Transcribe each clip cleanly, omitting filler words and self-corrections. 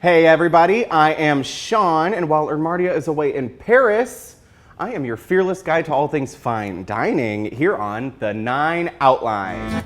Hey everybody, I am Sean, and while Ernmardia is away in Paris, I am your fearless guide to all things fine dining here on The 9 Outline.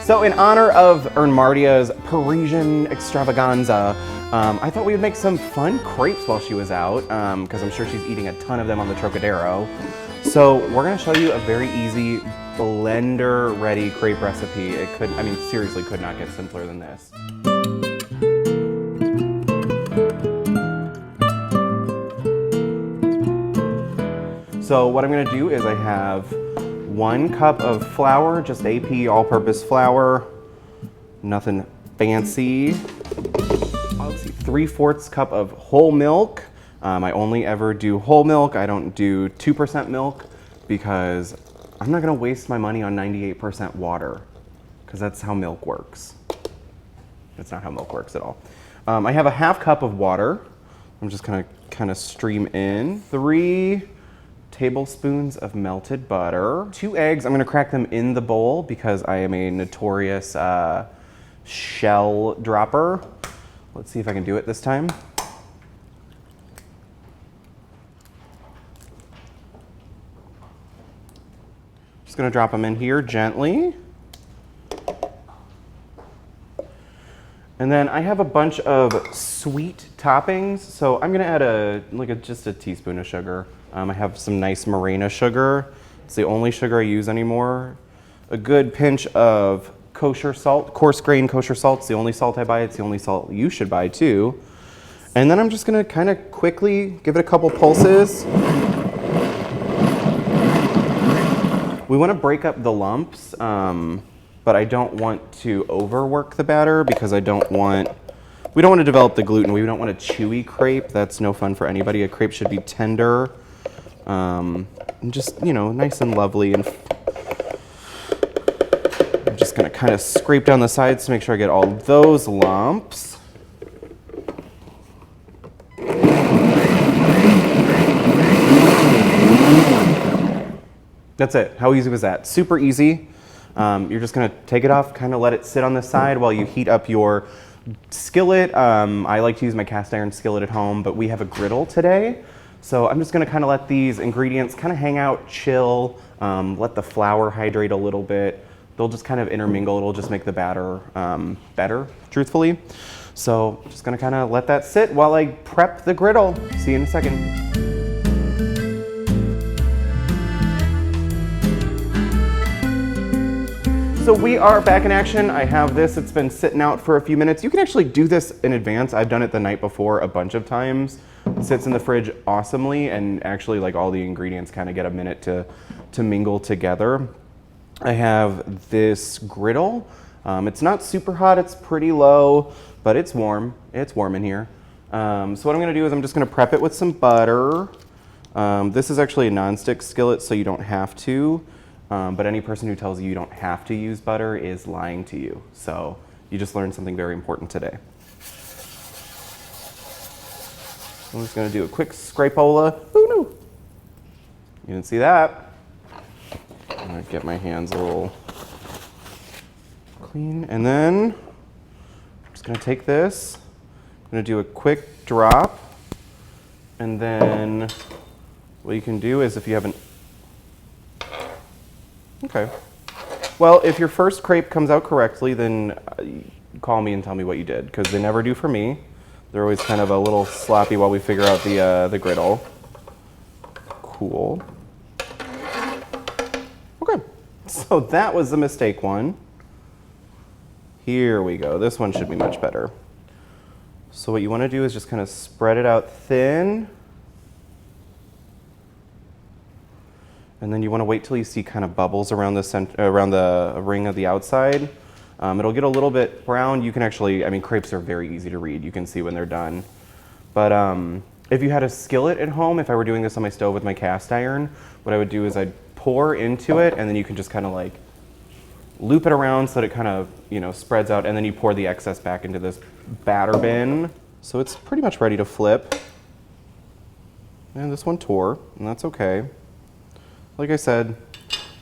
So in honor of Ernmardia's Parisian extravaganza, I thought we would make some fun crepes while she was out, because I'm sure she's eating a ton of them on the Trocadero. So we're gonna show you a very easy blender-ready crepe recipe. Seriously could not get simpler than this. So what I'm gonna do is I have 1 cup of flour, just AP all-purpose flour, nothing fancy. Let's see, 3/4 cup of whole milk. I only ever do whole milk. I don't do 2% milk because I'm not gonna waste my money on 98% water because that's how milk works. That's not how milk works at all. I have a 1/2 cup of water. I'm just gonna kind of stream in 3 tablespoons of melted butter, 2 eggs. I'm gonna crack them in the bowl because I am a notorious shell dropper. Let's see if I can do it this time. Just gonna drop them in here gently. And then I have a bunch of sweet toppings, so I'm gonna add just a teaspoon of sugar. I have some nice Morena sugar. It's the only sugar I use anymore. A good pinch of kosher salt, coarse grain kosher salt. It's the only salt I buy. It's the only salt you should buy too. And then I'm just gonna kind of quickly give it a couple pulses. We want to break up the lumps, but I don't want to overwork the batter because we don't want to develop the gluten. We don't want a chewy crepe. That's no fun for anybody. A crepe should be tender, and just, nice and lovely. And I'm just going to kind of scrape down the sides to make sure I get all those lumps. That's it. How easy was that? Super easy. You're just gonna take it off, kind of let it sit on the side while you heat up your skillet. I like to use my cast iron skillet at home, but we have a griddle today. So I'm just gonna kind of let these ingredients kind of hang out, chill, let the flour hydrate a little bit. They'll just kind of intermingle. It'll just make the batter better, truthfully. So just gonna kind of let that sit while I prep the griddle. See you in a second. So we are back in action. I have this, it's been sitting out for a few minutes. You can actually do this in advance. I've done it the night before a bunch of times. It sits in the fridge awesomely, and actually all the ingredients kind of get a minute to mingle together. I have this griddle. It's not super hot, it's pretty low, but it's warm. It's warm in here. So what I'm gonna do is I'm just gonna prep it with some butter. This is actually a nonstick skillet, so you don't have to. But any person who tells you you don't have to use butter is lying to you. So you just learned something very important today. I'm just gonna do a quick scrapola. Oh no, you didn't see that. I'm gonna get my hands a little clean. And then I'm just gonna take this. I'm gonna do a quick drop. And then what you can do is if you haven't, okay. Well, if your first crepe comes out correctly, then call me and tell me what you did, because they never do for me. They're always kind of a little sloppy while we figure out the griddle. Cool. Okay, so that was the mistake one. Here we go. This one should be much better. So what you want to do is just kind of spread it out thin. And then you want to wait till you see kind of bubbles around the ring of the outside. It'll get a little bit brown. You can actually, crepes are very easy to read. You can see when they're done. But if you had a skillet at home, if I were doing this on my stove with my cast iron, what I would do is I'd pour into it, and then you can just kind of loop it around so that it kind of, spreads out, and then you pour the excess back into this batter bin. So it's pretty much ready to flip. And this one tore, and that's okay. Like I said,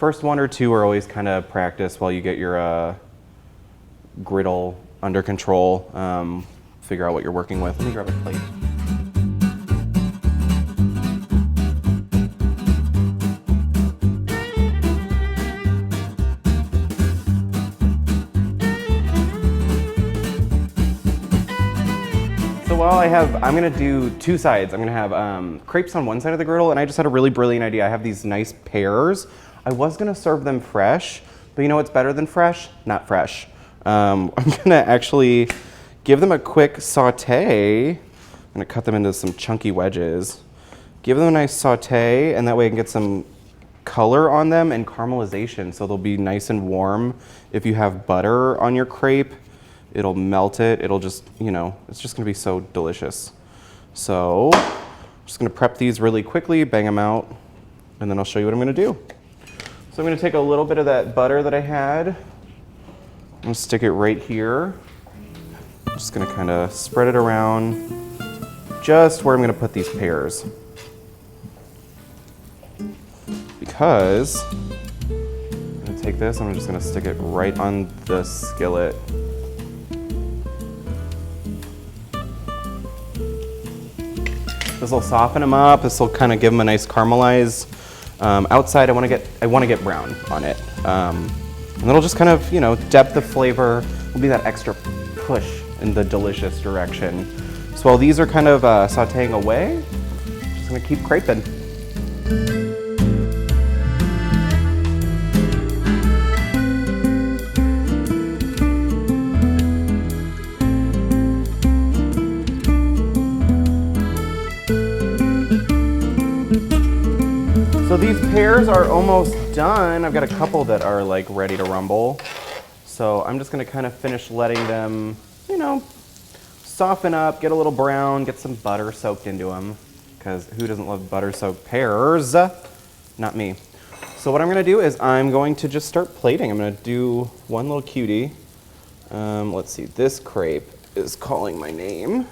First one or two are always kind of practice while you get your griddle under control. Figure out what you're working with. Let me grab a plate. So while I'm gonna do two sides. I'm gonna have crepes on one side of the griddle, and I just had a really brilliant idea. I have these nice pears. I was gonna serve them fresh, but you know what's better than fresh? Not fresh. I'm gonna actually give them a quick saute. I'm gonna cut them into some chunky wedges. Give them a nice saute, and that way I can get some color on them and caramelization, so they'll be nice and warm. If you have butter on your crepe, it'll melt it. It'll just, you know, it's just gonna be so delicious. So I'm just gonna prep these really quickly, bang them out, and then I'll show you what I'm gonna do. So I'm gonna take a little bit of that butter that I had. I'm gonna stick it right here. I'm just gonna kind of spread it around just where I'm gonna put these pears. Because I'm gonna take this, I'm just gonna stick it right on the skillet. This will soften them up. This will kind of give them a nice caramelize. Outside, I want to get brown on it, and it'll just kind of, you know, depth of flavor. Will be that extra push in the delicious direction. So while these are kind of sautéing away, I'm just gonna keep creping. So these pears are almost done. I've got a couple that are like ready to rumble. So I'm just gonna kind of finish letting them, you know, soften up, get a little brown, get some butter soaked into them, because who doesn't love butter soaked pears? Not me. So what I'm gonna do is I'm going to just start plating. I'm gonna do one little cutie. Let's see, this crepe is calling my name.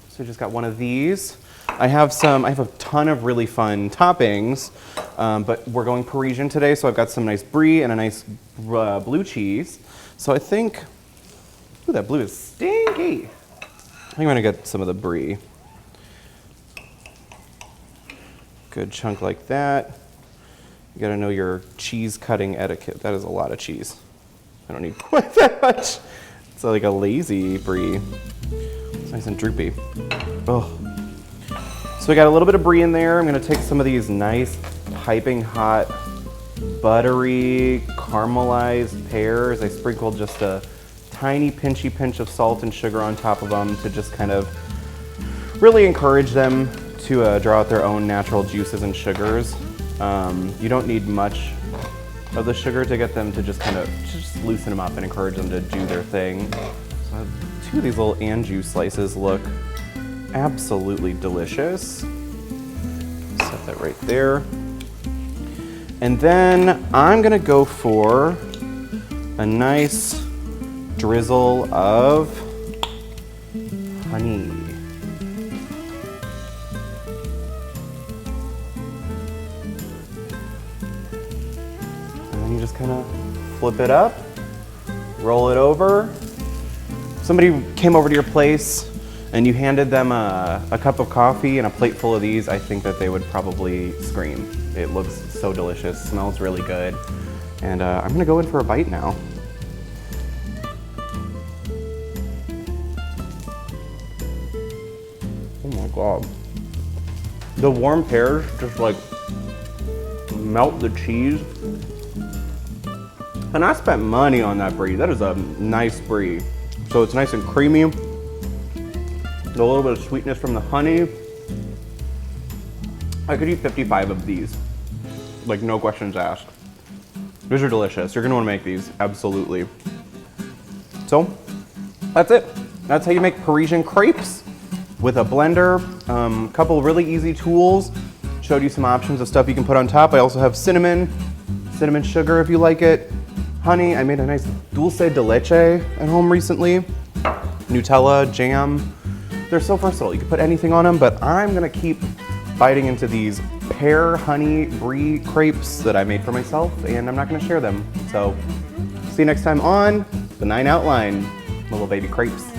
So I just got one of these. I have a ton of really fun toppings, but we're going Parisian today, so I've got some nice brie and a nice blue cheese. So I think, ooh, that blue is stinky. I think I'm gonna get some of the brie. Good chunk like that. You gotta know your cheese cutting etiquette. That is a lot of cheese. I don't need quite that much. It's like a lazy brie. It's nice and droopy. Oh. So we got a little bit of brie in there. I'm gonna take some of these nice piping hot, buttery, caramelized pears. I sprinkled just a tiny pinchy pinch of salt and sugar on top of them to just kind of really encourage them to draw out their own natural juices and sugars. You don't need much of the sugar to get them to just kind of just loosen them up and encourage them to do their thing. So two of these little anjou slices look absolutely delicious. Set that right there. And then I'm gonna go for a nice drizzle of honey. And then you just kind of flip it up, roll it over. Somebody came over to your place and you handed them a cup of coffee and a plate full of these, I think that they would probably scream. It looks so delicious, smells really good. And I'm gonna go in for a bite now. Oh my God. The warm pears just like melt the cheese. And I spent money on that brie. That is a nice brie. So it's nice and creamy. A little bit of sweetness from the honey. I could eat 55 of these, like no questions asked. These are delicious. You're gonna wanna make these, absolutely. So, that's it. That's how you make Parisian crepes with a blender. Couple really easy tools. Showed you some options of stuff you can put on top. I also have cinnamon sugar if you like it, honey. I made a nice dulce de leche at home recently. Nutella, jam. They're so versatile. You can put anything on them, but I'm gonna keep biting into these pear honey brie crepes that I made for myself, and I'm not gonna share them. So see you next time on The 9 Outline, little baby crepes.